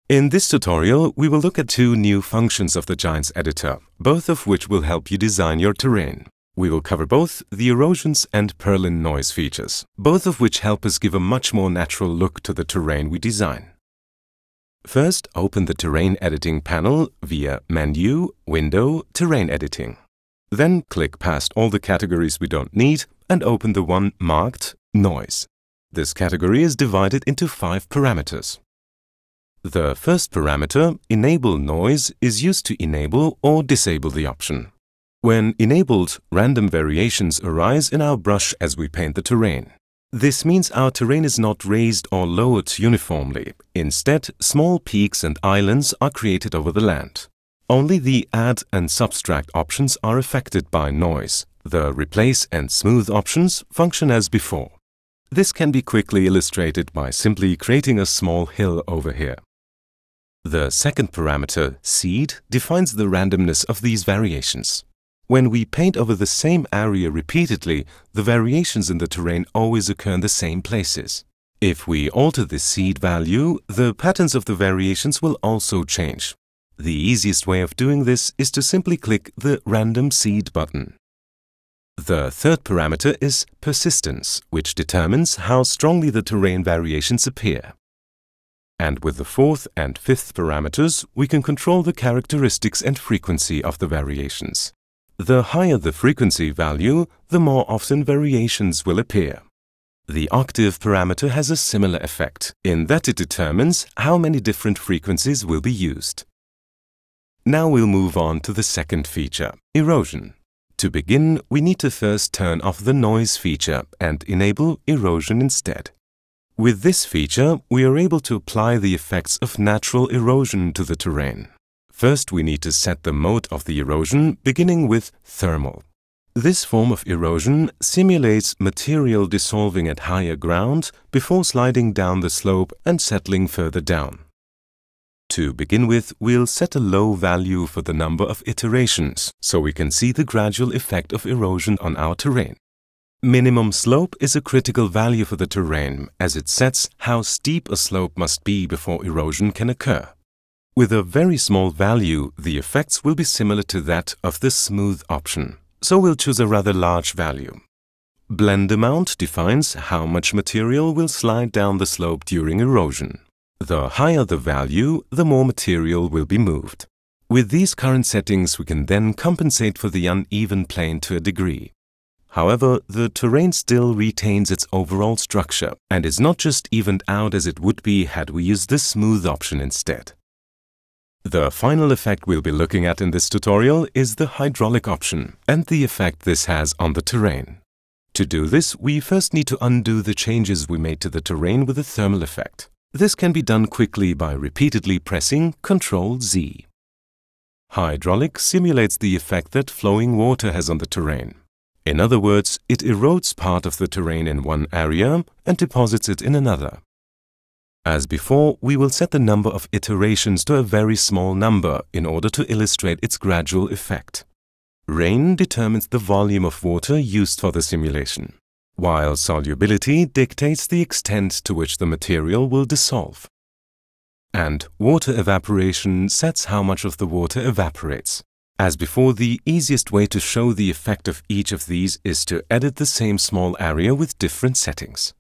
In this tutorial, we will look at two new functions of the Giants editor, both of which will help you design your terrain. We will cover both the erosions and purlin noise features, both of which help us give a much more natural look to the terrain we design. First, open the Terrain Editing panel via Menu, Window, Terrain Editing. Then click past all the categories we don't need and open the one marked Noise. This category is divided into 5 parameters. The first parameter, Enable Noise, is used to enable or disable the option. When enabled, random variations arise in our brush as we paint the terrain. This means our terrain is not raised or lowered uniformly. Instead, small peaks and islands are created over the land. Only the Add and Subtract options are affected by noise. The Replace and Smooth options function as before. This can be quickly illustrated by simply creating a small hill over here. The second parameter, Seed, defines the randomness of these variations. When we paint over the same area repeatedly, the variations in the terrain always occur in the same places. If we alter the seed value, the patterns of the variations will also change. The easiest way of doing this is to simply click the Random Seed button. The third parameter is Persistence, which determines how strongly the terrain variations appear. And with the fourth and fifth parameters, we can control the characteristics and frequency of the variations. The higher the frequency value, the more often variations will appear. The octave parameter has a similar effect, in that it determines how many different frequencies will be used. Now we'll move on to the second feature, Erosion. To begin, we need to first turn off the noise feature and enable erosion instead. With this feature, we are able to apply the effects of natural erosion to the terrain. First, we need to set the mode of the erosion, beginning with thermal. This form of erosion simulates material dissolving at higher ground before sliding down the slope and settling further down. To begin with, we'll set a low value for the number of iterations, so we can see the gradual effect of erosion on our terrain. Minimum slope is a critical value for the terrain, as it sets how steep a slope must be before erosion can occur. With a very small value, the effects will be similar to that of the smooth option, so we'll choose a rather large value. Blend amount defines how much material will slide down the slope during erosion. The higher the value, the more material will be moved. With these current settings, we can then compensate for the uneven plane to a degree. However, the terrain still retains its overall structure and is not just evened out as it would be had we used the smooth option instead. The final effect we'll be looking at in this tutorial is the hydraulic option and the effect this has on the terrain. To do this, we first need to undo the changes we made to the terrain with a thermal effect. This can be done quickly by repeatedly pressing Ctrl-Z. Hydraulic simulates the effect that flowing water has on the terrain. In other words, it erodes part of the terrain in one area and deposits it in another. As before, we will set the number of iterations to a very small number in order to illustrate its gradual effect. Rain determines the volume of water used for the simulation, while solubility dictates the extent to which the material will dissolve. And water evaporation sets how much of the water evaporates. As before, the easiest way to show the effect of each of these is to edit the same small area with different settings.